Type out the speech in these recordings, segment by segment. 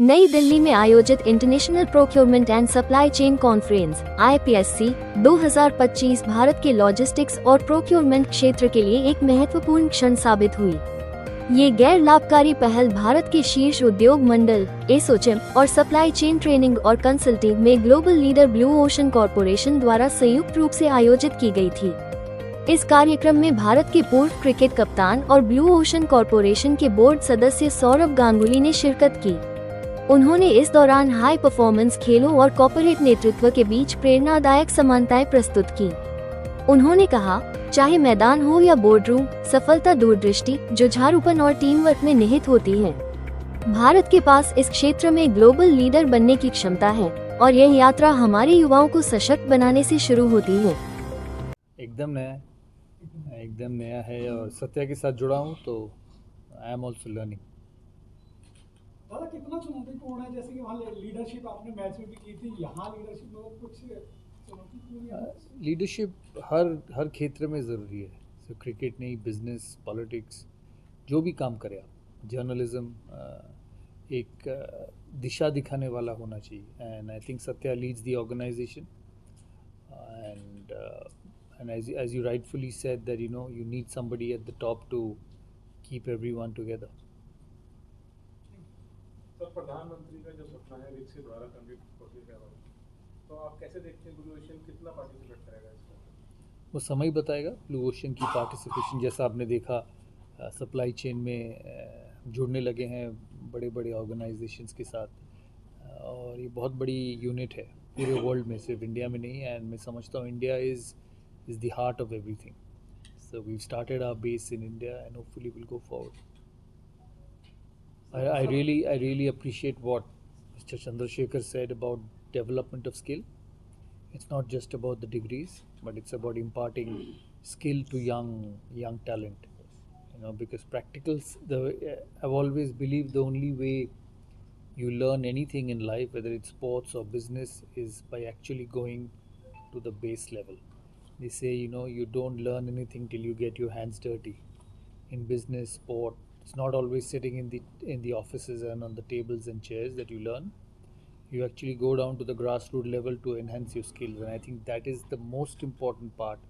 नई दिल्ली में आयोजित international procurement and supply chain conference (IPSC) 2025 Bharat के लॉजिस्टिक्स और प्रोक्योरमेंट क्षेत्र के लिए एक महत्वपूर्ण क्षण साबित हुई। ये गैर लाभकारी पहल भारत के शीर्ष उद्योग मंडल एसोचैम और सप्लाई चेन ट्रेनिंग और कंसल्टिंग में global leader blue ocean corporation द्वारा संयुक्त रूप से आयोजित की गई थी। इस कार्यक्रम में भारत के पूर्व क्रिकेट कप्तान और ब्लू ओशन कॉरपोरेशन के बोर्ड सदस्य सौरभ गांगुली ने शिरकत की। उन्होंने इस दौरान हाई परफॉर्मेंस खेलों और कॉर्पोरेट नेतृत्व के बीच प्रेरणादायक समानताएं प्रस्तुत की। उन्होंने कहा, चाहे मैदान हो या बोर्डरूम, सफलता दूरदृष्टि, जुझारूपन और टीम वर्क में निहित होती है। भारत के पास इस क्षेत्र में ग्लोबल लीडर बनने की क्षमता है और यह यात्रा हमारे युवाओं को सशक्त बनाने से शुरू होती है। एकदम नया है और सत्या के साथ जुड़ा हूँ तो आई एम ऑल्सो लर्निंग। दादा, कितना चुनौतीपूर्ण है? जैसे कि वहाँ लीडरशिप आपने मैच में भी की थी, यहाँ लीडरशिप में कुछ चुनौतीपूर्ण है? लीडरशिप हर क्षेत्र में ज़रूरी है। सिर्फ क्रिकेट नहीं, बिजनेस, पॉलिटिक्स, जो भी काम करे आप, जर्नलिज्म, एक दिशा दिखाने वाला होना चाहिए। And I think Satya leads the organization and as you rightfully said that you need somebody at the top to keep everyone together. Sir, प्रधानमंत्री का जो सपना है विकसित भारत अमृत कौशल का, तो आप कैसे देखते हैं ब्लू ओशन कितना पार्टिसिपेट करेगा इसमें? वो समय बताएगा। ब्लू ओशन की पार्टिसिपेशन जैसा आपने देखा, सप्लाई चेन में जुड़ने लगे हैं बड़े बड़े ऑर्गेनाइजेशंस के साथ, और ये बहुत बड़ी यूनिट है पूरे वर्ल्ड में, सिर्फ इंडिया में नहीं। एंड मैं समझता हूँ India is the heart of everything. So we've started our base in India and hopefully we'll go forward. I really appreciate what Mr. Chandrasekhar said about development of skill. It's not just about the degrees, but it's about imparting skill to young talent. Because practicals, I've always believed the only way you learn anything in life, whether it's sports or business, is by actually going to the base level. They say, you don't learn anything till you get your hands dirty. In business, sport, it's not always sitting in the offices and on the tables and chairs that you learn. You actually go down to the grassroots level to enhance your skills, and I think that is the most important part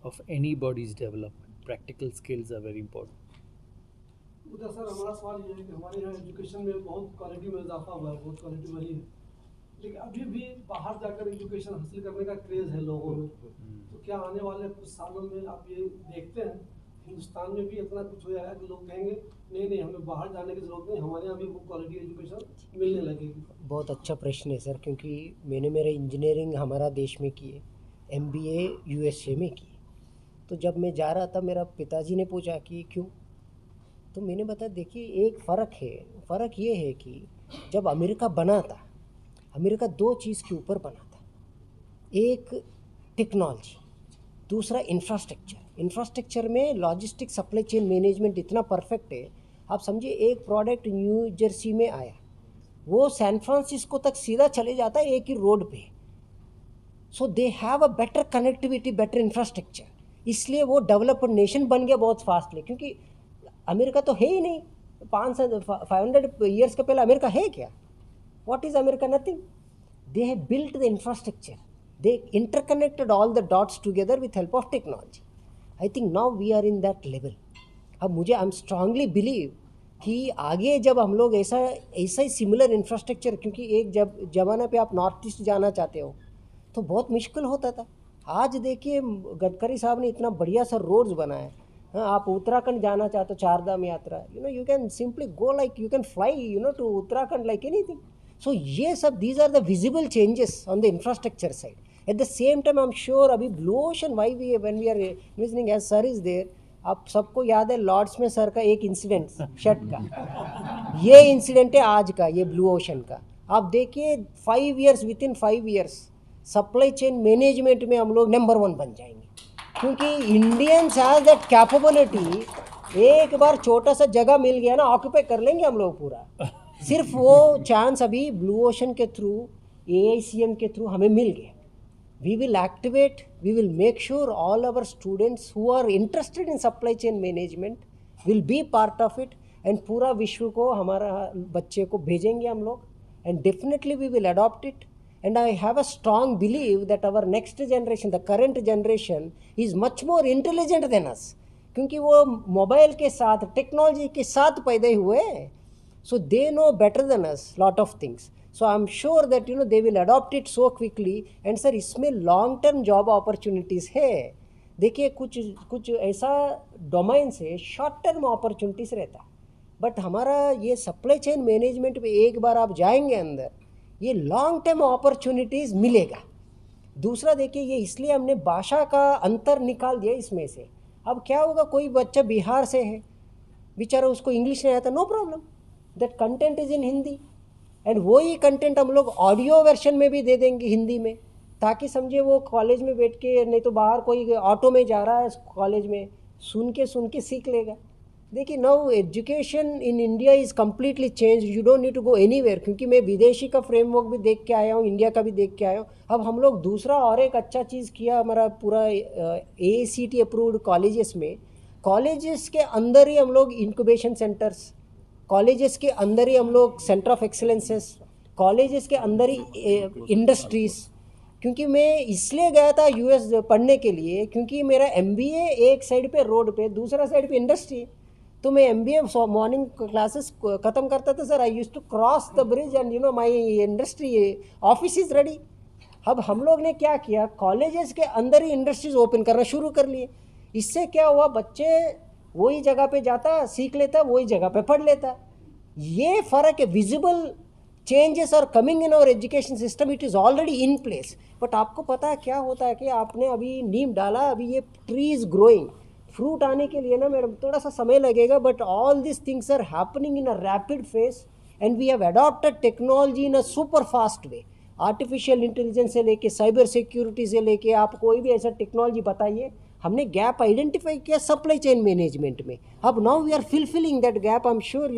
of anybody's development. Practical skills are very important. उधर sir हमारा सवाल ये है कि हमारे यहाँ education में बहुत क्वालिटी में इजाफा हुआ है, बहुत क्वालिटी बढ़ी है, लेकिन अभी भी बाहर जाकर एजुकेशन हासिल करने का क्रेज़ है लोगों में। तो क्या आने वाले कुछ सालों में आप ये देखते हैं हिंदुस्तान में भी इतना कुछ हो जाएगा कि लोग कहेंगे नहीं हमें बाहर जाने की ज़रूरत नहीं, हमारे यहाँ भी वो क्वालिटी एजुकेशन मिलने लगेगी? बहुत अच्छा प्रश्न है सर, क्योंकि मैंने मेरा इंजीनियरिंग हमारा देश में की है, MBA USA में की। तो जब मैं जा रहा था मेरा पिताजी ने पूछा कि क्यों, तो मैंने बताया देखिए एक फ़र्क ये है कि जब अमेरिका बना था, अमेरिका दो चीज़ के ऊपर बना था, एक टेक्नोलॉजी, दूसरा इंफ्रास्ट्रक्चर में लॉजिस्टिक सप्लाई चेन मैनेजमेंट इतना परफेक्ट है। आप समझिए एक प्रोडक्ट न्यू जर्सी में आया, वो सैन फ्रांसिस्को तक सीधा चले जाता है एक ही रोड पे। So they have a better connectivity, better infrastructure, इसलिए वो डेवलप्ड नेशन बन गया बहुत फास्टली। क्योंकि अमेरिका तो है ही नहीं, 500 ईयर्स के पहले अमेरिका है क्या? What is America? Nothing. They have built the infrastructure. They interconnected all the dots together with help of technology. I think now we are in that level. अब मुझे I'm strongly believe कि आगे जब हम लोग ऐसा ही सिमिलर इंफ्रास्ट्रक्चर, क्योंकि एक जब ज़माना पे आप नॉर्थ ईस्ट जाना चाहते हो तो बहुत मुश्किल होता था। आज देखिए गडकरी साहब ने इतना बढ़िया सा रोड्स बनाया। हाँ, आप उत्तराखंड जाना चाहते हो, चारधाम यात्रा, you can simply go like you can fly to Uttarakhand like anything. So ये सब these are the visible changes on the infrastructure side. At the same time I am sure अभी blue ocean when we are listening as sir is there, आप सबको याद है Lord's में sir का एक इंसिडेंट शर्ट का, ये इंसिडेंट है आज का, ये ब्लू ओशन का। आप देखिए 5 years, with in 5 years supply chain management में हम लोग नंबर 1 बन जाएंगे, क्योंकि इंडियंस हैज दैट कैपेबिलिटी। एक बार छोटा सा जगह मिल गया ना, ऑक्यूपाई कर लेंगे हम लोग पूरा। सिर्फ वो चांस अभी ब्लू ओशन के थ्रू, AICM के थ्रू हमें मिल गया। We will activate, we will make sure all our students who are interested in supply chain management will be part of it, and पूरा विश्व को हमारा बच्चे को भेजेंगे हम लोग। and definitely we will adopt it. And I have a strong belief that our next generation, the current generation, is much more intelligent than us. क्योंकि वो मोबाइल के साथ, टेक्नोलॉजी के साथ पैदा हुए हैं. So they know better than us lot of things. So I'm sure that they will adopt it so quickly. And sir, इसमें long term job opportunities है. देखिए कुछ ऐसा डोमेन से शॉर्ट टर्म अपॉर्चुनिटीज रहता है, बट हमारा ये सप्लाई चेन मैनेजमेंट में एक बार आप जाएंगे अंदर, ये लॉन्ग टर्म अपॉर्चुनिटीज़ मिलेगा. दूसरा देखिए, ये इसलिए हमने भाषा का अंतर निकाल दिया इसमें से. अब क्या होगा, कोई बच्चा बिहार से है, बेचारा उसको इंग्लिश नहीं आता, no problem, that content is in Hindi, and वही कंटेंट हम लोग ऑडियो वर्जन में भी दे देंगे हिंदी में, ताकि समझे वो कॉलेज में बैठ के, नहीं तो बाहर कोई ऑटो में जा रहा है कॉलेज में, सुन के सीख लेगा. देखिए, now education in India is completely change. You don't need to go anywhere, क्योंकि मैं विदेशी का फ्रेमवर्क भी देख के आया हूँ, इंडिया का भी देख के आया हूँ. अब हम लोग दूसरा और एक अच्छा चीज़ किया, हमारा पूरा AICTE अप्रूव्ड कॉलेजेस में, कॉलेजेस के अंदर ही हम लोग इंक्यूबेशन सेंटर्स, कॉलेजेस के अंदर ही हम लोग सेंटर ऑफ एक्सीलेंसेस, कॉलेजेस के अंदर ही इंडस्ट्रीज़. क्योंकि मैं इसलिए गया था US पढ़ने के लिए, क्योंकि मेरा MBA एक साइड पे रोड पे, दूसरा साइड पे इंडस्ट्री. तो मैं MBA मॉर्निंग क्लासेस ख़त्म करता था sir, I used to cross the bridge and my industry office is ready. अब हम लोग ने क्या किया, कॉलेजेस के अंदर ही इंडस्ट्रीज ओपन करना शुरू कर लिए. इससे क्या हुआ, बच्चे वही जगह पे जाता, सीख लेता, वही जगह पे पढ़ लेता. ये फ़र्क है, visible changes are coming in our education system, it is already in place. But आपको पता है क्या होता है कि आपने अभी नींव डाला, अभी ये ट्री इज़ ग्रोइंग, फ्रूट आने के लिए ना मैडम थोड़ा सा समय लगेगा, but all this things are happening in a rapid phase, and we have adopted technology in a super fast way. Artificial intelligence से लेके साइबर सिक्योरिटी से लेके आप कोई भी ऐसा टेक्नोलॉजी बताइए. हमने गैप आइडेंटिफाई किया सप्लाई चेन मैनेजमेंट में. अब now we are fulfilling that gap. I am sure